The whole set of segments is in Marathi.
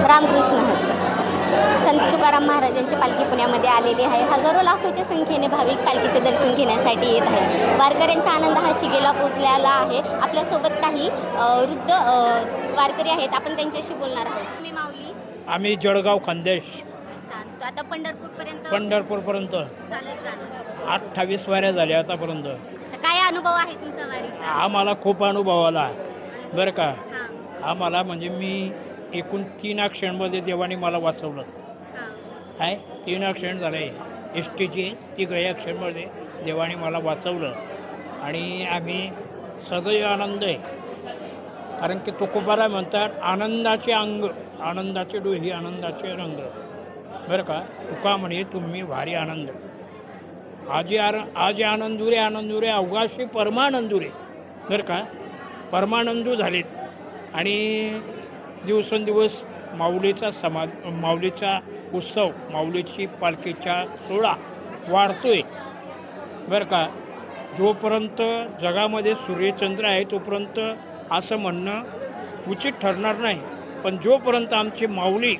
रामकृष्ण हरी. संत तुकाराम महाराजांची पालखी पुण्यामध्ये आलेली आहे. हजारो लाखोच्या संख्येने भाविक पालखीचे दर्शन घेण्यासाठी येत आहे. वारकऱ्यांचा आनंद हा शिगेला पोचलेला आहे. आपल्यासोबत काही वृद्ध वारकरी आहेत, आपण त्यांच्याशी बोलणार आहोत. मी माऊली, आम्ही जळगाव खानदेश. अच्छा, आता पंढरपूरपर्यंत चालत 28 वाऱ्या झाल्या आतापर्यंत. अच्छा, काय अनुभव आहे तुमचा वारीचा? आम्हाला खूप अनुभव आला बरं का. आम्हाला म्हणजे मी एकूण 3 ॲक्सिडेंटमध्ये देवाने मला वाचवलं आहे. 3 ॲक्सिडेंट झाले एस टीचे. 3 ॲक्सिडेंटमध्ये देवाने मला वाचवलं आणि आम्ही सदैव आनंद आहे. कारण की तुकोबारा म्हणतात आनंदाचे अंग, आनंदाचे डोही, आनंदाचे रंग बरं का. तुका म्हणे तुम्ही भारी आनंद. आज आनंदुरे आनंदुरे अवघाशी परमानंदुरे बरं का. परमानंदू झालेत आणि दिवसेंदिवस माऊलीचा माऊलीचा उत्सव, माऊलीची पालखीचा सोहळा वाढतोय बरं का. जोपर्यंत जगामध्ये सूर्यचंद्र आहे तोपर्यंत असं म्हणणं उचित ठरणार नाही. पण जोपर्यंत आमची माऊली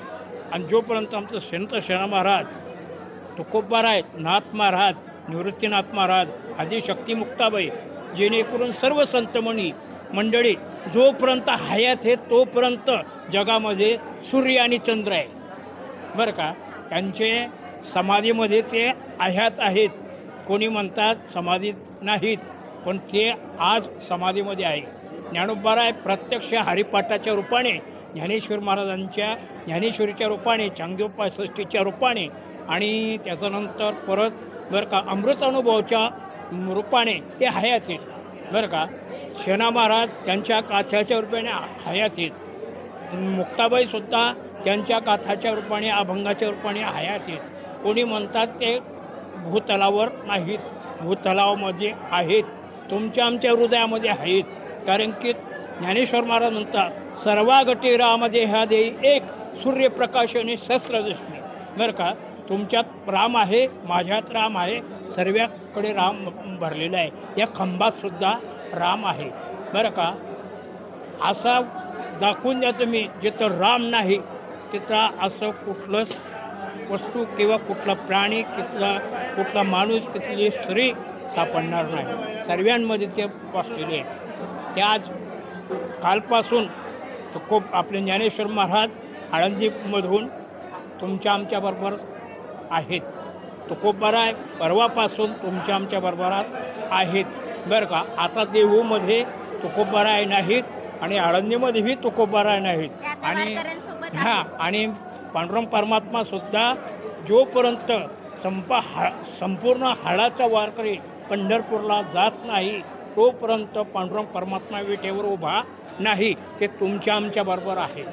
आणि जोपर्यंत आमचं संत सेना महाराज, तुकोबाराय, नाथ महाराज, निवृत्तीनाथ महाराज, आदिशक्ती मुक्ताबाई, जेणेकरून सर्व संतमणी मंडळी जोपर्यंत हयात आहे तोपर्यंत जगामध्ये सूर्य आणि चंद्र आहे बरं का. त्यांचे समाधीमध्ये ते हयात आहेत. कोणी म्हणतात समाधीत नाहीत, पण ते आज समाधीमध्ये आहे. ज्ञानोबाराय प्रत्यक्ष हरिपाठाच्या रूपाने, ज्ञानेश्वर महाराजांच्या ज्ञानेश्वरीच्या रूपाने, चांगदेव 65च्या रूपाने आणि त्याच्यानंतर परत बरं का अमृतानुभवाच्या रूपाने ते हयात आहेत बरं का. सेना महाराज त्यांच्या काथ्याच्या रूपाने हयात आहेत. मुक्ताबाईसुद्धा त्यांच्या काथाच्या रूपाने, अभंगाच्या रूपाने हयात आहेत. कोणी म्हणतात ते भूतलावर नाहीत, भूतलावामध्ये आहेत. तुमच्या आमच्या हृदयामध्ये आहेत. कारण की ज्ञानेश्वर महाराज म्हणतात सर्वागटी रामध्ये ह्या देई एक, सूर्यप्रकाशने शस्त्रदशमी बरं का. तुमच्यात राम आहे, माझ्यात राम आहे, सर्वांकडे राम भरलेला आहे. या खंबातसुद्धा राम आहे बरं का. असा दाखवून द्या तुम्ही जिथं राम नाही तिथं असं कुठलंच वस्तू किंवा कुठला प्राणी, कुठला माणूस, तिथली स्त्री सापडणार नाही. सर्वांमध्ये ते बसलेले आहे. ते आज कालपासून तर खूप आपले ज्ञानेश्वर महाराज आळंदीमधून तुमच्या आमच्याबरोबर आहेत. तुकोबाराय परवापासून तुमच्या आमच्या बरोबरात आहेत बरं का. आता देहूमध्ये तुकोबाराय नाहीत आणि आळंदीमध्येही तुकोबाराय नाहीत. आणि आणि पांडुरंग परमात्मासुद्धा जोपर्यंत संपूर्ण हाडाचा वारकरी पंढरपूरला जात नाही तोपर्यंत पांडुरंग परमात्मा विटेवर उभा नाही. ते तुमच्या आमच्या बरोबर आहे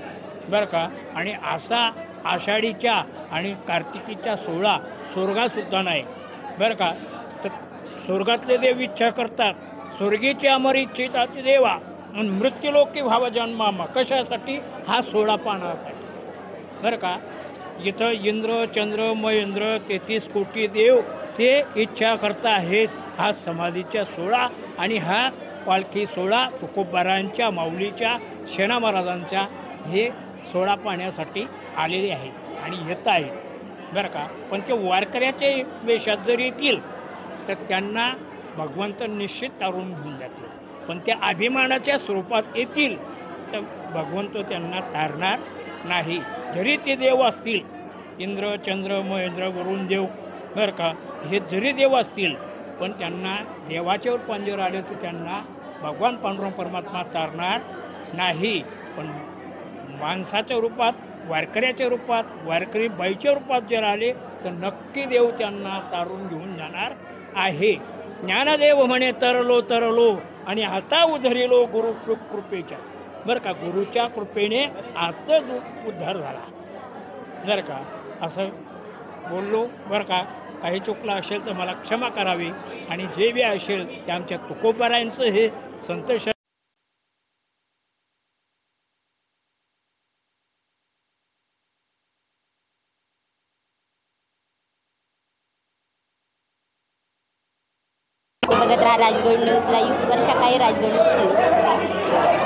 बरं का. आणि असा आषाढीच्या आणि कार्तिकीच्या सोहळा स्वर्गातसुद्धा नाही बरं का. तर स्वर्गातले देव इच्छा करतात, स्वर्गीचे अमर इच्छिताचे देवा मृत्यूलोकी भाव जन्मामा. कशासाठी? हा सोहळा पाहण्यासाठी बरं का. इथं इंद्र चंद्र महेंद्र 33 कोटी देव ते इच्छा करता आहेत हा समाधीचा सोहळा आणि हा पालखी सोहळा तुकोबारायांच्या, माऊलीच्या, सेना महाराजांच्या हे सोहळा पाहण्यासाठी आलेले आहे आणि येत आहे बरं का. पण ते वारकऱ्याच्या वेशात जर येतील तर त्यांना भगवंत निश्चित तारून घेऊन जातील. पण त्या अभिमानाच्या स्वरूपात येतील तर भगवंत त्यांना तारणार नाही. जरी ते देव असतील, इंद्र चंद्र महेंद्र वरुण देव बरं का, हे जरी देव असतील पण त्यांना देवाच्या रूपात जर आले तर त्यांना भगवान पांडुरंग परमात्मा तारणार नाही. पण माणसाच्या रूपात, वारकऱ्याच्या रूपात, वारकरी बाईच्या रूपात जर आले तर नक्की देव त्यांना तारून घेऊन जाणार आहे. ज्ञानदेव म्हणे तरलो तरलो आणि आता उधरिलो गुरु कृपेच्या बरं का. गुरुच्या कृपेने आताच उद्धार झाला बरं का. असं बोललो बरं का. काही चुकलं असेल तर मला क्षमा करावी आणि जे बी असेल ते आमच्या तुकोबारायांचं हे संत बघत राहा राजगड न्यूज लाईव्ह. वर्षा काही राजगड न्यूज.